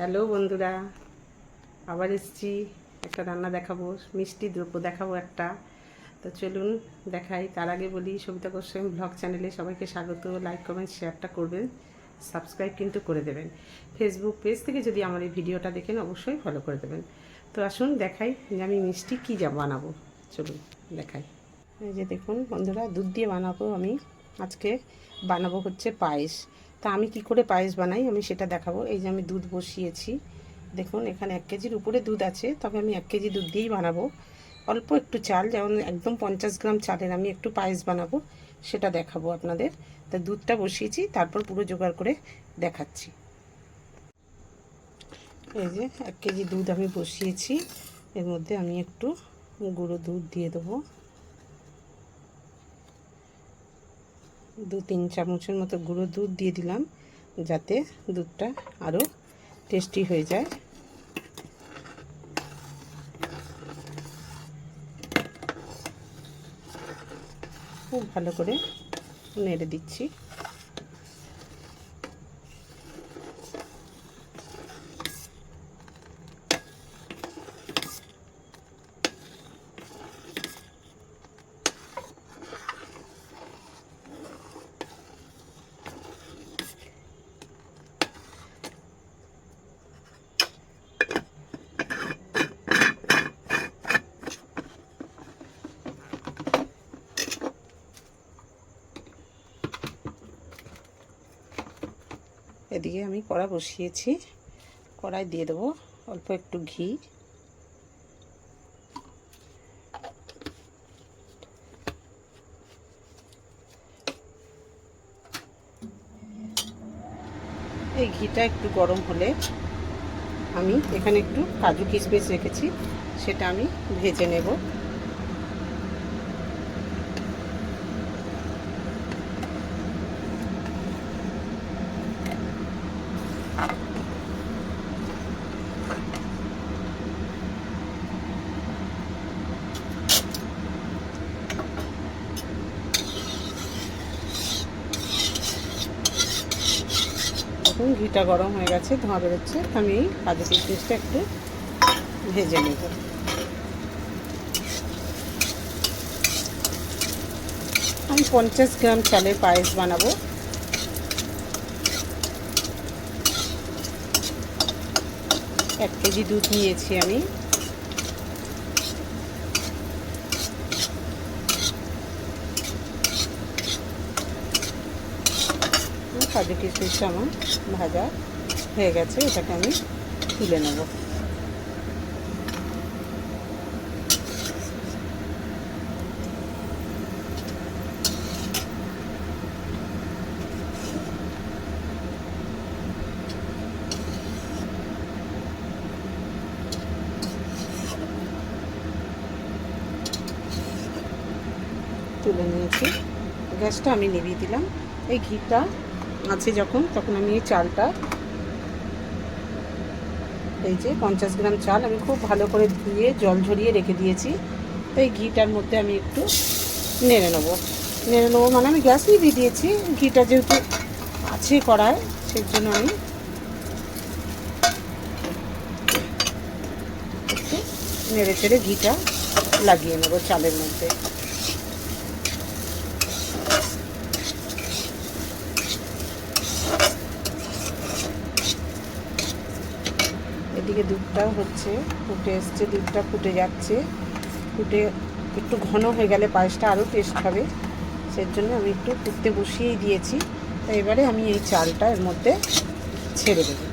Hello বন্ধুরা, আবার এসেছি একটা রান্না দেখাবো, মিষ্টি দ্রব্য দেখাবো একটা। তো চলুন দেখাই। তার আগে বলি, সবিতা গোস্বামী ব্লগ চ্যানেলে সবাইকে স্বাগত। লাইক কমেন্ট শেয়ারটা করবেন, সাবস্ক্রাইব কিন্তু করে দেবেন। ফেসবুক পেজ থেকে যদি আমার এই ভিডিওটা দেখেন অবশ্যই ফলো করে দেবেন। তো আসুন দেখাই যে আমি মিষ্টি কী বানাবো। চলুন দেখাই। এই যে দেখুন বন্ধুরা, দুধ দিয়ে বানাবো আমি আজকে। বানাবো হচ্ছে পায়েস। তা আমি কি করে পায়েস বানাই আমি সেটা দেখাবো। এই যে আমি দুধ বসিয়েছি, দেখুন এখানে 1 কেজির উপরে দুধ আছে, তবে আমি 1 কেজি দুধ দিয়েই বানাবো। অল্প একটু চাল, যেমন একদম 50 গ্রাম চালের আমি একটু পায়েস বানাবো, সেটা দেখাবো আপনাদের। তা দুধটা বসিয়েছি, তারপর পুরো জোগাড় করে দেখাচ্ছি। এই যে 1 কেজি দুধ আমি বসিয়েছি, এর মধ্যে আমি একটু গুঁড়ো দুধ দিয়ে দেবো। 2-3 চামচের মতো গুঁড়ো দুধ দিয়ে দিলাম, যাতে দুধটা আরও টেস্টি হয়ে যায়। খুব ভালো করে নেড়ে দিচ্ছি। এদিকে আমি কড়া বসিয়েছি, কড়াই দিয়ে দেবো অল্প একটু ঘি। এই ঘিটা একটু গরম হলে আমি এখানে একটু কাজু কিশমিশ রেখেছি, সেটা আমি ভেজে নেব। এখন ঘিটা গরম হয়ে গেছে, ধোঁয়া বেরোচ্ছে, আমি এই কাজু কিশমিশটা একটু ভেজে নেব। আমি 50 গ্রাম চালের পায়েস বানাবো। এক কেজি দুধ নিয়েছি আমি। কাজু কিশমিশটা আমার ভাজা হয়ে গেছে, এটাকে আমি তুলে নেব। তুলে নিয়েছি, গ্যাসটা আমি নিভিয়ে দিলাম। এই ঘিটা আছে যখন, তখন আমি এই চালটা, এই যে 50 গ্রাম চাল আমি খুব ভালো করে ধুয়ে জল ঝরিয়ে রেখে দিয়েছি। তো এই ঘিটার মধ্যে আমি একটু নেড়ে নেবো। মানে আমি গ্যাস নিভিয়ে দিয়েছি, ঘিটা যেহেতু আছে কড়ায়, সেই জন্য আমি একটু নেড়ে চেড়ে ঘিটা লাগিয়ে নেবো চালের মধ্যে। এদিকে দুধটা হচ্ছে, ফুটে এসছে, দুধটা ফুটে যাচ্ছে। ফুটে একটু ঘন হয়ে গেলে পায়েসটা আরও টেস্ট হবে, সেই জন্য আমি একটু ফুটতে বসিয়েই দিয়েছি। তো এবারে আমি এই চালটা এর মধ্যে ছেড়ে দেবো।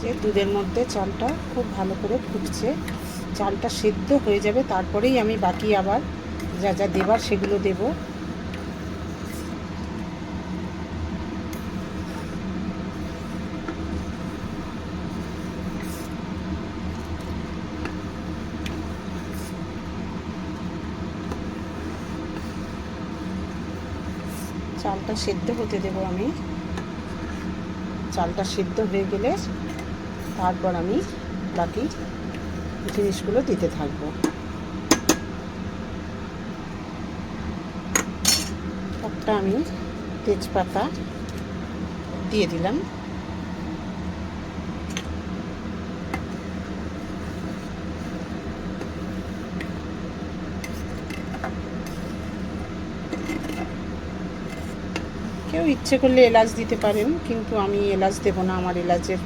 যে দুধের মধ্যে চালটা খুব ভালো করে ফুটছে, চালটা সেদ্ধ হয়ে যাবে, তারপরেই আমি বাকি আবার যা যা দেবার সেগুলো দেব। চালটা সেদ্ধ হতে দেব আমি। চালটা সেদ্ধ হয়ে গেলে তারপর আমি বাকি জিনিসগুলো দিতে থাকবো। একটা আমি তেজপাতা দিয়ে দিলাম। কেউ ইচ্ছে করলে এলাচ দিতে পারেন, কিন্তু আমি এলাচ দেব না। আমার এলাচের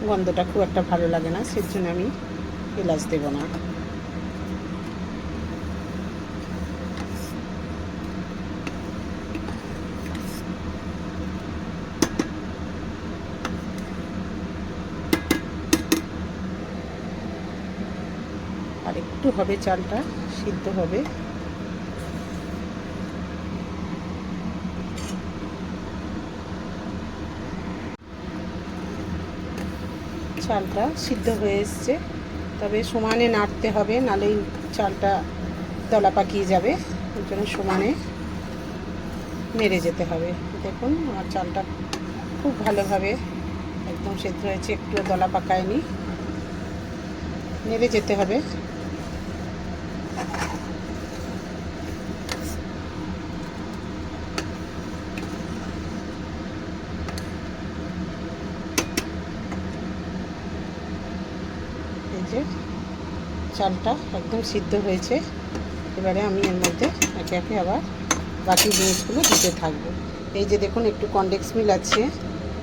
গন্ধটা খুব একটা ভালো লাগে না, সেজন্য আমি এলাচ দেব না। আর একটু হবে, চালটা সিদ্ধ হবে। চালটা সিদ্ধ হয়ে এসছে, তবে সমানে নাড়তে হবে, নাহলে চালটা দলা পাকিয়ে যাবে। ওই জন্য সমানে নেড়ে যেতে হবে। দেখুন আমার চালটা খুব ভালোভাবে একদম সেদ্ধ হয়েছে, একটু দলা পাকায়নি। নেড়ে যেতে হবে। এই যে চালটা একদম সিদ্ধ হয়েছে। এবারে আমি এর মধ্যে একে একে আবার বাকি জিনিসগুলো দিতে থাকবো। এই যে দেখুন একটু কনডেন্স মিল্ক আছে,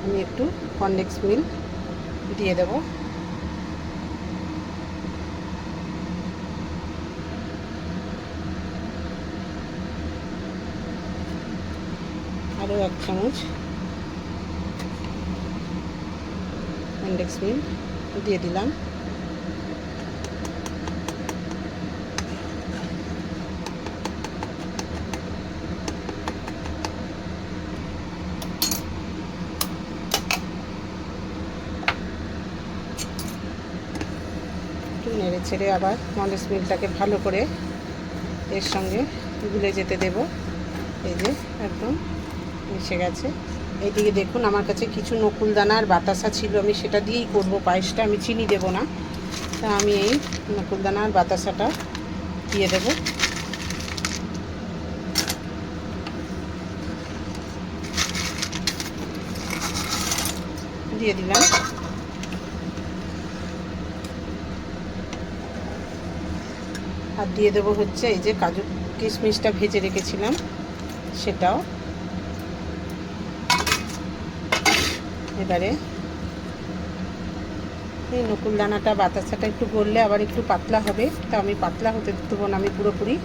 আমি একটু কনডেন্স মিল্ক দিয়ে দেব। আরও 1 চামচ কনডেন্স মিল্ক দিয়ে দিলাম। নেড়ে ছেড়ে আবার কনডেন্স মিল্কটাকে ভালো করে এর সঙ্গে গুলে যেতে দেব। এই যে একদম মিশে গেছে। এইদিকে দেখুন আমার কাছে কিছু নকুলদানা আর বাতাসা ছিল, আমি সেটা দিয়েই করবো পায়েসটা, আমি চিনি দেব না। তা আমি এই নকুলদানা আর বাতাসাটা দিয়ে দেব। দিয়ে দিলাম। আর দিয়ে দেবো হচ্ছে এই যে কাজু কিশমিশটা ভেজে রেখেছিলাম, সেটাও। এবারে এই নকুলদানাটা বাতাসাটা একটু গললে আবার একটু পাতলা হবে, তা আমি পাতলা হতে দেবো না, আমি পুরোপুরি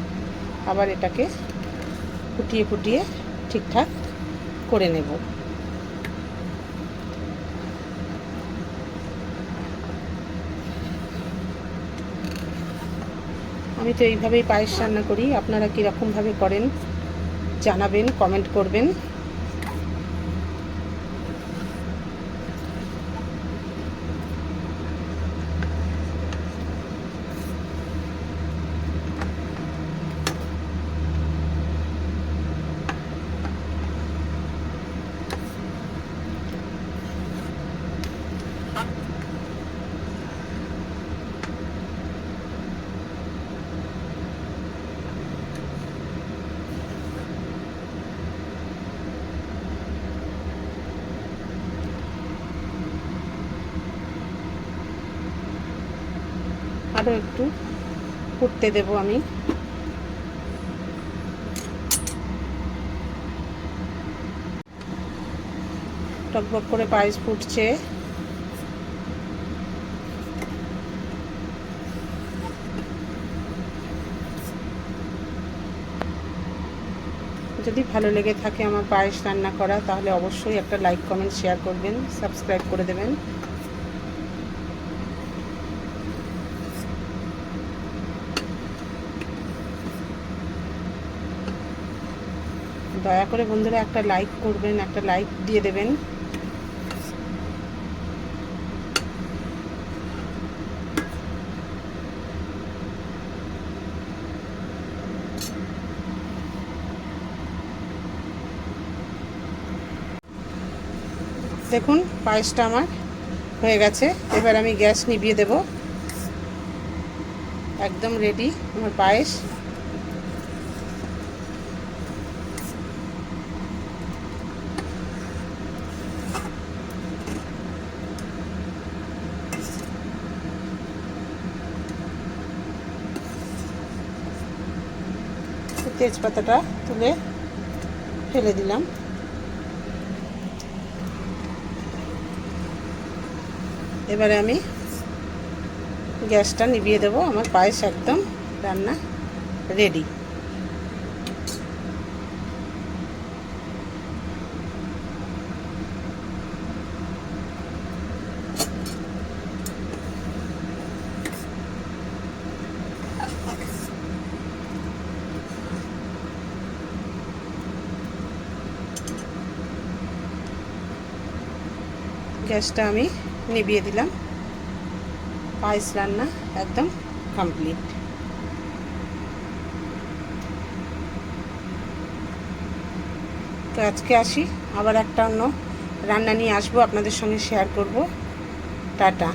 আবার এটাকে ফুটিয়ে ফুটিয়ে ঠিকঠাক করে নেব। আমি তো এইভাবেই পায়েস রান্না করি, আপনারা কীরকমভাবে করেন জানাবেন, কমেন্ট করবেন। আরও একটু ফুটতে দেব আমি। টকবক করে পায়েস ফুটছে। যদি ভালো লেগে থাকে আমার পায়েস রান্না করা, তাহলে অবশ্যই একটা লাইক, কমেন্ট, শেয়ার করবেন, সাবস্ক্রাইব করে দেবেন। দয়া করে বন্ধুরা একটা লাইক করবেন, একটা লাইক দিয়ে দেবেন। দেখুন পায়েসটা আমার হয়ে গেছে। এবার আমি গ্যাস নিভিয়ে দেব। একদম রেডি আমার পায়েস। তেজপাতাটা তুলে ফেলে দিলাম। এবারে আমি গ্যাসটা নিভিয়ে দেব। আমার পায়েস একদম রান্না রেডি। গ্যাসটা আমি নিভিয়ে দিলাম। পায়েস রান্না একদম কমপ্লিট। তো আজকে আসি, আবার একটা অন্য রান্না নিয়ে আসবো, আপনাদের সঙ্গে শেয়ার করব। টাটা।